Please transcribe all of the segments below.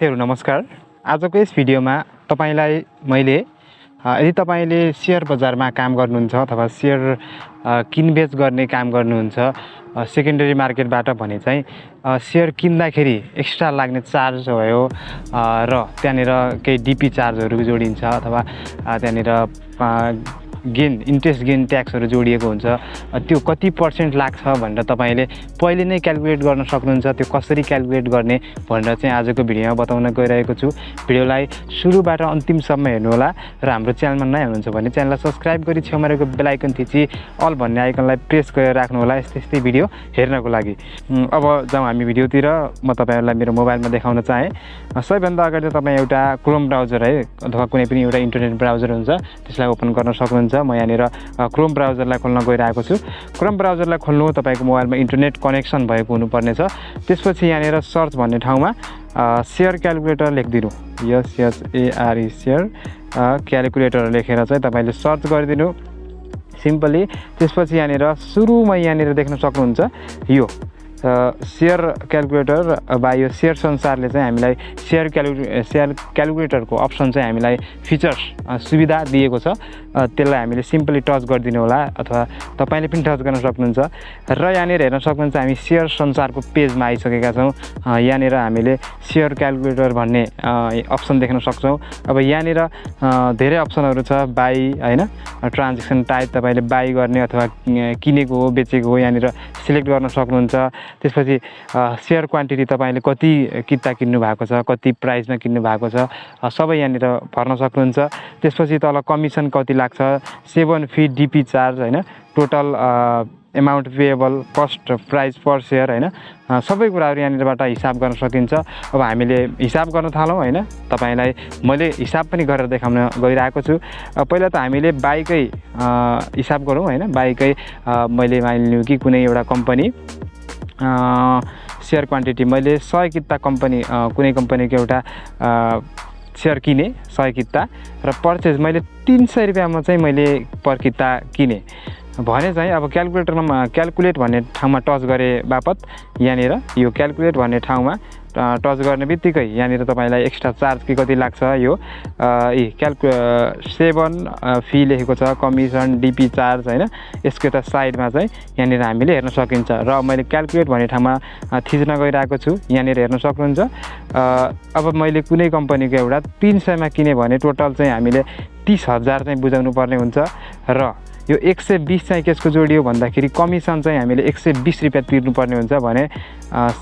साथीहरु नमस्कार। आजको यस भिडियोमा तपाईलाई मैले यदि तपाईले शेयर बजारमा काम गर्नुहुन्छ अथवा शेयर किनबेच गर्ने काम गर्नुहुन्छ सेकेन्डरी मार्केटबाट भने चाहिँ शेयर किन्दाखेरि एक्स्ट्रा लाग्ने चार्ज भयो र त्यहाँनिर केही डीपी चार्जहरु जोडिन्छ अथवा त्यहाँनिर गेन इन्ट्रेस्ट गेन ट्याक्सहरु जोडिएको हुन्छ। त्यो कति % लाग्छ भनेर तपाईले पहिले नै क्याल्कुलेट गर्न सक्नुहुन्छ। त्यो कसरी क्याल्कुलेट गर्ने भनेर चाहिँ आजको भिडियोमा बताउन गइरहेको छु। भिडियोलाई सुरुबाट अन्तिमसम्म हेर्नु होला र हाम्रो च्यानलमा नयाँ हुनुहुन्छ भने च्यानललाई सब्स्क्राइब गरी छेउमा रहेको बेल आइकन थिची अल भन्ने आइकनलाई प्रेस गरेर राख्नु होला यस्तै भिडियो हेर्नको लागि। अब जाउँ हामी भिडियोतिर। म तपाईहरुलाई मेरो मोबाइलमा देखाउन चाहे। सबैभन्दा अगाडि तपाई एउटा क्रोम ब्राउजर है अथवा कुनै पनि एउटा इन्टरनेट ब्राउजर हुन्छ त्यसलाई ओपन गर्न सक्नुहुन्छ। म यहाँनिर क्रोम ब्राउजरलाई खोल्न गइरहेको छु। क्रोम ब्राउजरलाई खोल्नु तपाईँको मोबाइलमा इन्टरनेट कनेक्सन भएको हुनुपर्नेछ। त्यसपछि यहाँनिर सर्च भन्ने ठाउँमा शेयर क्याल्कुलेटर लेखिदिनु। SHARE शेयर क्याल्कुलेटर लेखेर चाहिँ तपाईले सर्च गरिदिनु सिम्पली। त्यसपछि यहाँनिर सुरुमा यहाँनिर देख्न सक्नुहुन्छ यो शेयर क्याल्कुलेटर बा यो शेयर संसारले चाहिँ हामीलाई शेयर क्याल्कुलेटरको अप्सन चाहिँ हामीलाई फिचर्स सुविधा दिएको छ। त्यसलाई हामीले सिम्पली टच गरिदिनु होला अथवा तपाईले पनि टच गर्न सक्नुहुन्छ। र यहाँनिर हेर्न सक्नुहुन्छ हामी शेयर संसारको पेजमा आइसकेका छौँ। यहाँनिर हामीले शेयर क्याल्कुलेटर भन्ने अप्सन देख्न सक्छौँ। अब यहाँनिर धेरै अप्सनहरु छ। बाई हैन, ट्रान्ज्याक्सन टाइप तपाईले बाई गर्ने अथवा किनेको हो बेचेको हो यहाँनिर सिलेक्ट गर्न सक्नुहुन्छ। त्यसपछि शेयर क्वान्टिटी तपाईले कति किता किन्नु भएको छ, कति प्राइसमा किन्नु भएको छ सबै यहाँनिर भर्न सक्नुहुन्छ। त्यसपछि तल कमिसन कति लाग्छ, सेबन फी, डीपी चार्ज हैन, total amount payable, cost, price per share हैन, सबै कुराहरु यहाँनिरबाट हिसाब गर्न सकिन्छ। अब हामीले हिसाब गर्न थालौं हैन। तपाईलाई मैले हिसाब पनि गरेर देखाउन गइरहेको छु। पहिला त हामीले बाईकै हिसाब गरौँ हैन। बाईकै मैले मानिलिनु कि कुनै एउटा कम्पनी शेयर क्वान्टिटी मैले 100 किता कम्पनी कुनै कम्पनीको एउटा शेयर किने 100 किता र पर्चेज मैले 300 रुपैयाँमा चाहिँ मैले पर किता किने भने चाहिँ अब क्याल्कुलेटरमा क्याल्कुलेट भन्ने ठाउँमा टच गरे बापत यहाँनिर यो क्याल्कुलेट भन्ने ठाउँमा टच गर्ने बित्तिकै यहाँनिर तपाईलाई एक्स्ट्रा चार्ज के कति लाग्छ यो सेबन फी लेखेको छ, कमिसन, डीपी चार्ज हैन। यसको त साइडमा चाहिँ यहाँनिर हामीले हेर्न सकिन्छ। र मैले क्याल्कुलेट भन्ने ठाउँमा थिच्न गइरहेको छु। यहाँनिर हेर्न सक्नुहुन्छ। अब मैले कुनै कम्पनीको एउटा 300 मा किने भने टोटल चाहिँ हामीले 30,000 चाहिँ बुझाउनु पर्ने हुन्छ। र यो 120 चाहिँ केसको जोडियो भन्दाखेरि कमिसन चाहिँ हामीले 120 रुपैयाँ तिर्नुपर्ने हुन्छ भने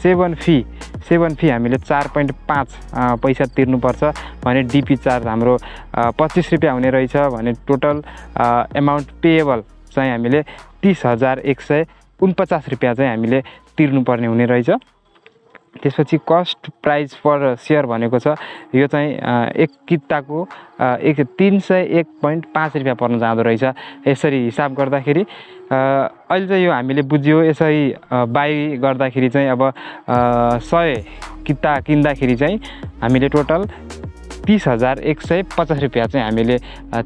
सेबन फी हामीले 4.5 पैसा तिर्नुपर्छ भने डीपी चार्ज हाम्रो 25 रुपैयाँ हुने रहेछ भने टोटल अमाउन्ट पेएबल चाहिँ हामीले 30,149 रुपैयाँ चाहिँ हामीले तिर्नुपर्ने हुने रहेछ। त्यसपछि कस्ट प्राइस पर शेयर भनेको छ यो चाहिँ एक किताको 301.5 रुपैयाँ पर्न जाँदो रहेछ। यसरी हिसाब गर्दाखेरि अहिले चाहिँ यो हामीले बुझ्यो। यसरी बाई गर्दाखेरि चाहिँ अब 100 किता किन्दाखेरि चाहिँ हामीले टोटल 30,150 रुपैयाँ चाहिँ हामीले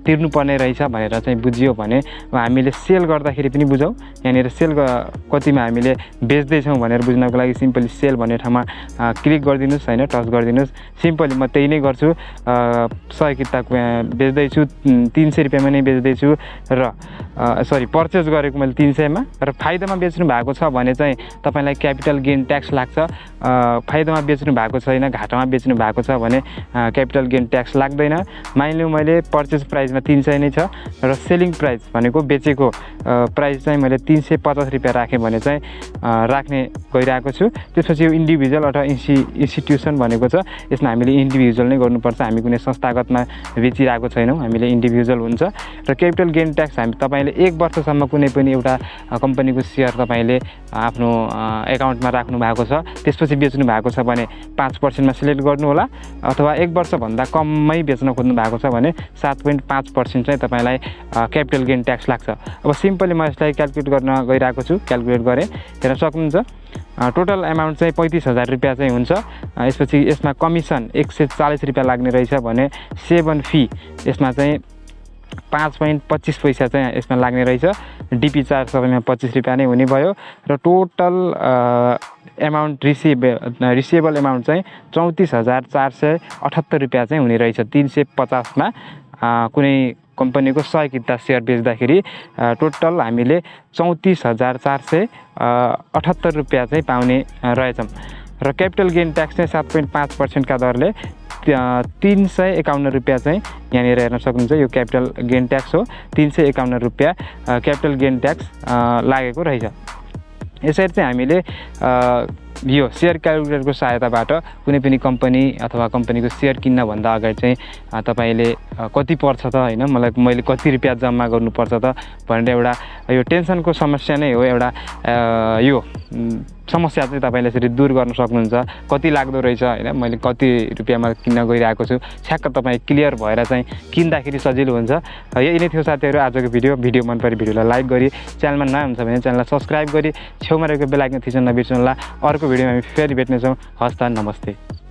तिर्नुपर्ने रहेछ भनेर चाहिँ बुझियो भने अब हामीले सेल गर्दाखेरि पनि बुझौँ। यहाँनिर सेल कतिमा हामीले बेच्दैछौँ भनेर बुझ्नको लागि सिम्पली सेल भन्ने ठाउँमा क्लिक गरिदिनुस् हैन, टच गरिदिनुस्। सिम्पली म त्यही नै गर्छु। 100 किता बेच्दैछु 300 रुपैयाँमा नै बेच्दैछु र सरी पर्चेज गरेको मैले 300 मा र फाइदामा बेच्नु भएको छ भने चाहिँ तपाईलाई क्यापिटल गेन ट्याक्स लाग्छ। फाइदामा बेच्नु भएको छैन, घाटामा बेच्नु भएको छ भने क्यापिटल गेन ट्याक्स लाग्दैन। मानिलिउँ मैले पर्चेज प्राइसमा 300 नै छ र सेलिङ प्राइस भनेको बेचेको प्राइस चाहिँ मैले 350 रुपैयाँ राखेँ भने चाहिँ राख्ने गइरहेको छु। त्यसपछि यो इन्डिभिजुअल अथवा इन्स्टिट्युसन भनेको छ। यसमा हामीले इन्डिभिजुअल नै गर्नुपर्छ। हामी कुनै संस्थागतमा बेचिरहेको छैनौँ, हामीले इन्डिभिजुअल हुन्छ। र क्यापिटल गेन ट्याक्स हामी तपाईले 1 वर्षसम्म कुनै पनि एउटा कम्पनीको शेयर तपाईले आफ्नो एकाउन्टमा राख्नु भएको छ त्यसपछि बेच्नु भएको छ भने 5% मा सिलेक्ट गर्नु होला अथवा 1 वर्ष भन्दा कममै बेच्न खोज्नु भएको छ भने 7.5% चाहिँ तपाईलाई क्यापिटल गेन ट्याक्स लाग्छ। अब सिम्पली म यसलाई क्याल्कुलेट गर्न गइरहेको छु। क्याल्कुलेट गरे हेर्न सक्नुहुन्छ। टोटल अमाउन्ट चाहिँ 35,000 रुपैयाँ चाहिँ हुन्छ। यसपछि यसमा कमिसन 140 रुपैयाँ लाग्ने रहेछ भने सेबन फी यसमा चाहिँ 5.25 पैसा चाहिँ यसमा लाग्ने रहेछ। डिपी चार्ज सबैमा 25 रुपियाँ नै हुने भयो र टोटल एमाउन्ट रिसिएबल एमाउन्ट चाहिँ 34,478 रुपियाँ चाहिँ हुने रहेछ। 350 मा कुनै कम्पनीको 100 किता सेयर बेच्दाखेरि टोटल हामीले 34,478 रुपियाँ चाहिँ पाउने रहेछौँ र क्यापिटल गेन ट्याक्स चाहिँ 7.5% का दरले 351 रुपियाँ चाहिँ यहाँनिर हेर्न सक्नुहुन्छ। यो क्यापिटल गेन ट्याक्स हो। 351 रुपियाँ क्यापिटल गेन ट्याक्स लागेको रहेछ। यसरी चाहिँ हामीले यो सेयर क्यालकुलेटरको सहायताबाट कुनै पनि कम्पनी अथवा कम्पनीको सेयर किन्नभन्दा अगाडि चाहिँ तपाईले कति पर्छ त हैन, मैले कति रुपियाँ जम्मा गर्नुपर्छ त भनेर एउटा यो टेन्सनको समस्या नै हो। एउटा यो समस्या चाहिँ तपाईले यसरी दूर गर्न सक्नुहुन्छ। कति लाग्दो रहेछ हैन, मैले कति रुपियाँमा किन्न गइरहेको छु, ठ्याक्क तपाईँ क्लियर भएर चाहिँ किन्दाखेरि सजिलो हुन्छ। यही नै थियो साथीहरू आजको भिडियो मन परे भिडियोलाई लाइक गरी, च्यानलमा नयाँ हुन्छ भने च्यानललाई सब्स्क्राइब गरी छेउमा रहेको बेल आइकन थिच्न नबिर्सनुहोला। अर्को भिडियोमा हामी फेरि भेट्नेछौँ। हस्त नमस्ते।